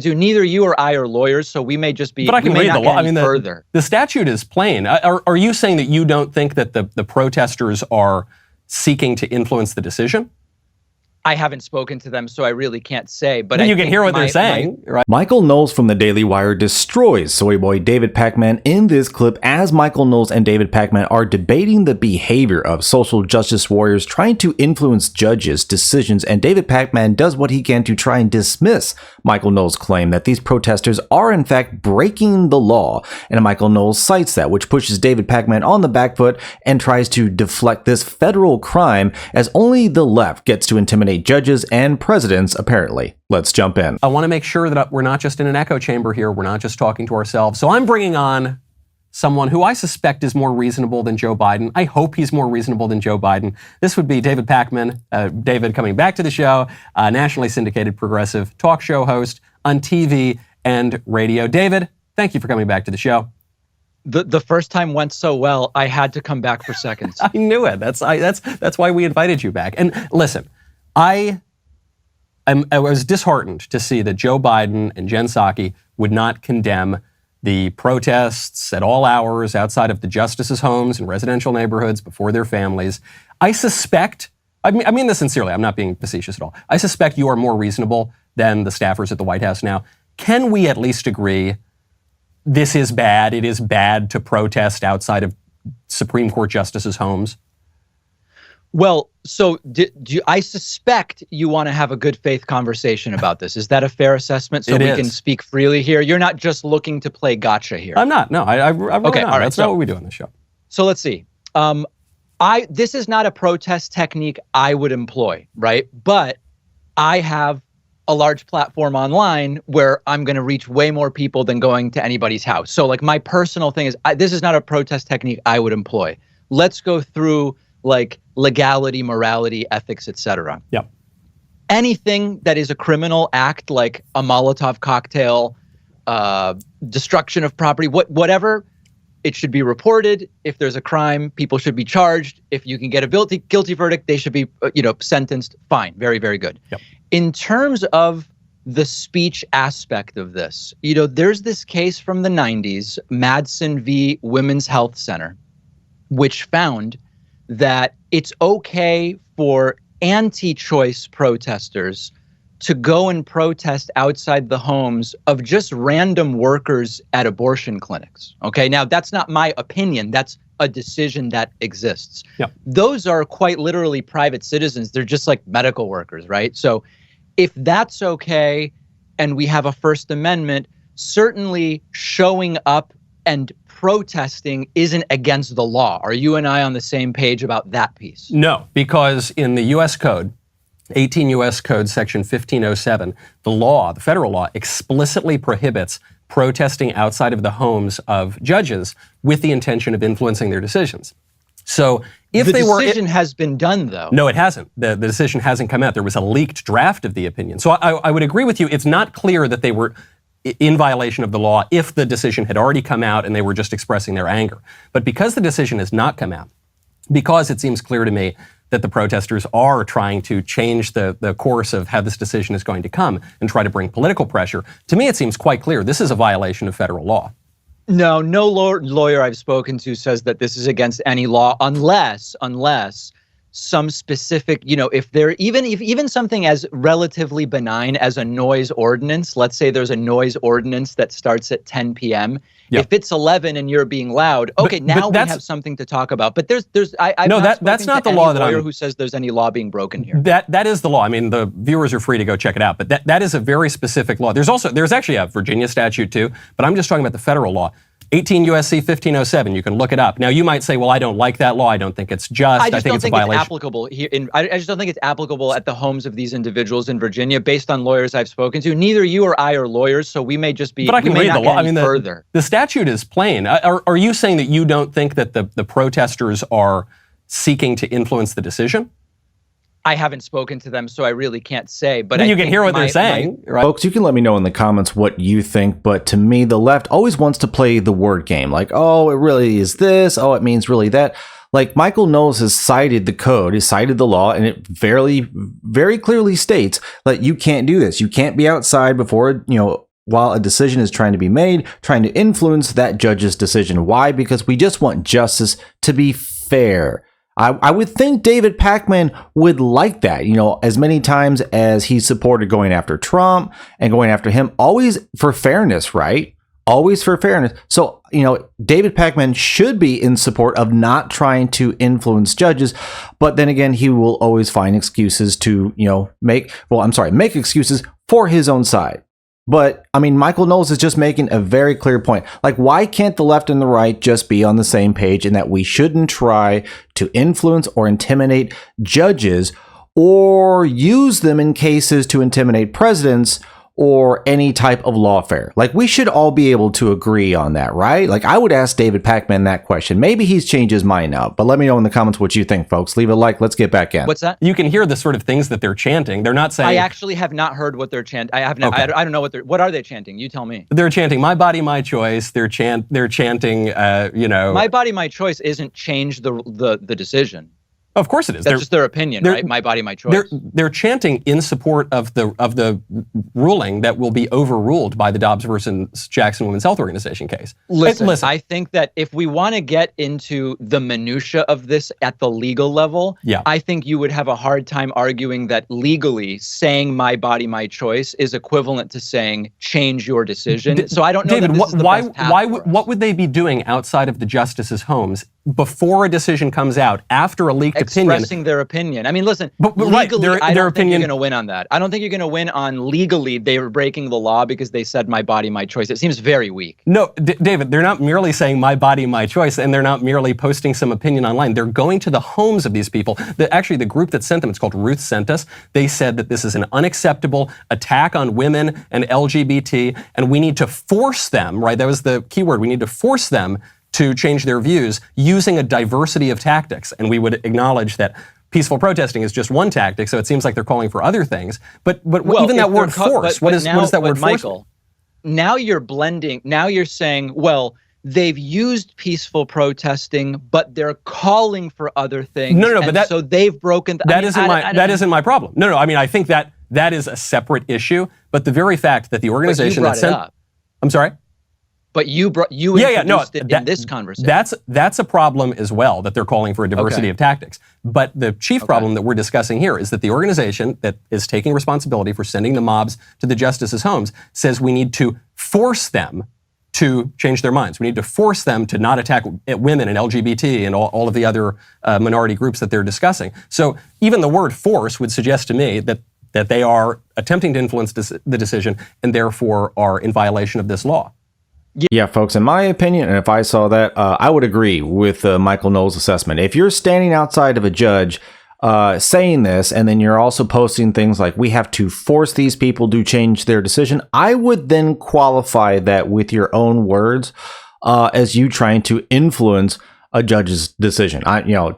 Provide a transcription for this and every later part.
Neither you or I are lawyers, so we may just be. But I can read the law. I mean, further. The statute is plain. Are you saying that you don't think that the protesters are seeking to influence the decision? I haven't spoken to them, so I really can't say. But you can hear what they're saying, right? Michael Knowles from the Daily Wire destroys soy boy David Pakman in this clip as Michael Knowles and David Pakman are debating the behavior of social justice warriors trying to influence judges' decisions, and David Pakman does what he can to try and dismiss Michael Knowles' claim that these protesters are in fact breaking the law, and Michael Knowles cites that, which pushes David Pakman on the back foot and tries to deflect this federal crime as only the left gets to intimidate judges and presidents, apparently. Let's jump in. I want to make sure that we're not just in an echo chamber here. We're not just talking to ourselves. So I'm bringing on someone who I suspect is more reasonable than Joe Biden. I hope he's more reasonable than Joe Biden. This would be David Pakman. David coming back to the show, nationally syndicated progressive talk show host on TV and radio. David, thank you for coming back to the show. The first time went so well, I had to come back for seconds. I knew it. That's why we invited you back. And listen, I was disheartened to see that Joe Biden and Jen Psaki would not condemn the protests at all hours outside of the justices' homes and residential neighborhoods before their families. I suspect, I mean this sincerely, I'm not being facetious at all. I suspect you are more reasonable than the staffers at the White House now. Can we at least agree this is bad? It is bad to protest outside of Supreme Court justices' homes? Well, so I suspect you want to have a good faith conversation about this. Is that a fair assessment? So we can speak freely here. You're not just looking to play gotcha here. I'm not. No, I really okay, not. All right, That's not what we do on the show. So let's see. This is not a protest technique I would employ, right? But I have a large platform online where I'm going to reach way more people than going to anybody's house. So like my personal thing is, this is not a protest technique I would employ. Let's go through like legality, morality, ethics, etc. Yep. Anything that is a criminal act, like a Molotov cocktail, destruction of property, whatever, it should be reported. If there's a crime, people should be charged. If you can get a guilty verdict, they should be, sentenced. Fine. Very, very good. Yep. In terms of the speech aspect of this, there's this case from the 90s, Madsen v. Women's Health Center, which found that it's okay for anti-choice protesters to go and protest outside the homes of just random workers at abortion clinics. Okay, now that's not my opinion. That's a decision that exists. Yep. Those are quite literally private citizens. They're just like medical workers, right? So if that's okay and we have a First Amendment, certainly showing up and protesting isn't against the law. Are you and I on the same page about that piece? No, because in the U.S. Code, 18 U.S. Code Section 1507, the federal law, explicitly prohibits protesting outside of the homes of judges with the intention of influencing their decisions. So if the decision has been done, though. No, it hasn't. The decision hasn't come out. There was a leaked draft of the opinion. So I would agree with you. It's not clear that they were in violation of the law if the decision had already come out and they were just expressing their anger. But because the decision has not come out, because it seems clear to me that the protesters are trying to change the course of how this decision is going to come and try to bring political pressure, to me it seems quite clear this is a violation of federal law. No lawyer I've spoken to says that this is against any law unless some specific, if there even something as relatively benign as a noise ordinance, let's say there's a noise ordinance that starts at 10 p.m. Yep. If it's 11 and you're being loud, okay, now we have something to talk about. But that's not the law that lawyer who says there's any law being broken here. That is the law. I mean, the viewers are free to go check it out. But that is a very specific law. There's actually a Virginia statute too, but I'm just talking about the federal law. 18 U.S.C. 1507. You can look it up. Now, you might say, well, I don't like that law. I don't think it's just. I think it's a violation. It's applicable here. I just don't think it's applicable at the homes of these individuals in Virginia, based on lawyers I've spoken to. Neither you or I are lawyers, so we may just be. But I can read the law. Further. The statute is plain. Are you saying that you don't think that the protesters are seeking to influence the decision? I haven't spoken to them, so I really can't say. But you can hear what they're saying. Right? Folks, you can let me know in the comments what you think. But to me, the left always wants to play the word game. Like, oh, it really is this. Oh, it means really that. Like Michael Knowles has cited the code, has cited the law, and it very, very clearly states that you can't do this. You can't be outside before, while a decision is trying to be made, trying to influence that judge's decision. Why? Because we just want justice to be fair. I would think David Pakman would like that, as many times as he supported going after Trump and going after him, always for fairness, right? Always for fairness. So, David Pakman should be in support of not trying to influence judges, but then again, he will always find excuses to, make excuses for his own side. But, Michael Knowles is just making a very clear point. Like, why can't the left and the right just be on the same page in that we shouldn't try to influence or intimidate judges or use them in cases to intimidate presidents or any type of lawfare? Like, we should all be able to agree on that, right? Like, I would ask David Pakman that question. Maybe he's changed his mind now, but let me know in the comments what you think, folks. Leave a like. Let's get back in. What's that? You can hear the sort of things that they're chanting. They're not saying... I actually have not heard what they're chanting. I have not. Okay. I don't know what are they chanting? You tell me. They're chanting, my body, my choice. They're chanting, My body, my choice isn't change the decision. Of course it is. That's just their opinion, right? My body, my choice. They're chanting in support of the ruling that will be overruled by the Dobbs versus Jackson Women's Health Organization case. Listen, I think that if we want to get into the minutia of this at the legal level, I think you would have a hard time arguing that legally saying my body, my choice is equivalent to saying change your decision. So I don't know, David, that this is the best path for us. What would they be doing outside of the justices' homes before a decision comes out, after a leaked opinion? Expressing their opinion. Listen, legally, I don't think you're going to win on that. I don't think you're going to win on legally they were breaking the law because they said my body, my choice. It seems very weak. No, David, they're not merely saying my body, my choice, and they're not merely posting some opinion online. They're going to the homes of these people. Actually, the group that sent them, it's called Ruth Sent Us, they said that this is an unacceptable attack on women and LGBT, and we need to force them, right? That was the key word. We need to force them to change their views using a diversity of tactics. And we would acknowledge that peaceful protesting is just one tactic, so it seems like they're calling for other things. But even that word force, what does that word force mean? Now you're blending, now you're saying, well, they've used peaceful protesting, but they're calling for other things. So they've broken... That isn't my problem. No, I think that is a separate issue, but the very fact that the organization that sent... I'm sorry? But you introduced it in this conversation. That's a problem as well, that they're calling for a diversity of tactics. But the chief problem that we're discussing here is that the organization that is taking responsibility for sending the mobs to the justices' homes says we need to force them to change their minds. We need to force them to not attack women and LGBT and all of the other minority groups that they're discussing. So even the word force would suggest to me that they are attempting to influence the decision and therefore are in violation of this law. Yeah, folks, in my opinion, and if I saw that, I would agree with Michael Knowles' assessment. If you're standing outside of a judge saying this, and then you're also posting things like, we have to force these people to change their decision, I would then qualify that with your own words as you trying to influence a judge's decision.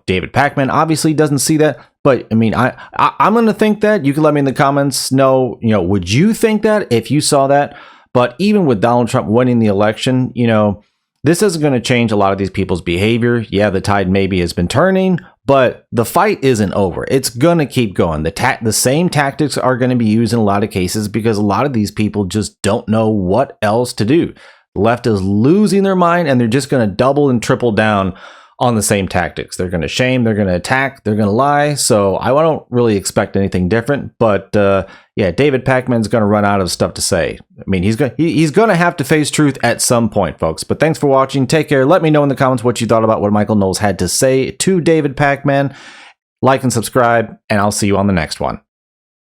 David Pakman obviously doesn't see that, but I'm going to think that. You can let me in the comments know, would you think that if you saw that? But even with Donald Trump winning the election, this isn't going to change a lot of these people's behavior. Yeah, the tide maybe has been turning, but the fight isn't over. It's going to keep going. The same tactics are going to be used in a lot of cases because a lot of these people just don't know what else to do. The left is losing their mind, and they're just going to double and triple down on the same tactics. They're going to shame, they're going to attack, they're going to lie. So I don't really expect anything different. But David Pakman's going to run out of stuff to say. He's going to have to face truth at some point, folks. But thanks for watching. Take care. Let me know in the comments what you thought about what Michael Knowles had to say to David Pakman. Like and subscribe, and I'll see you on the next one.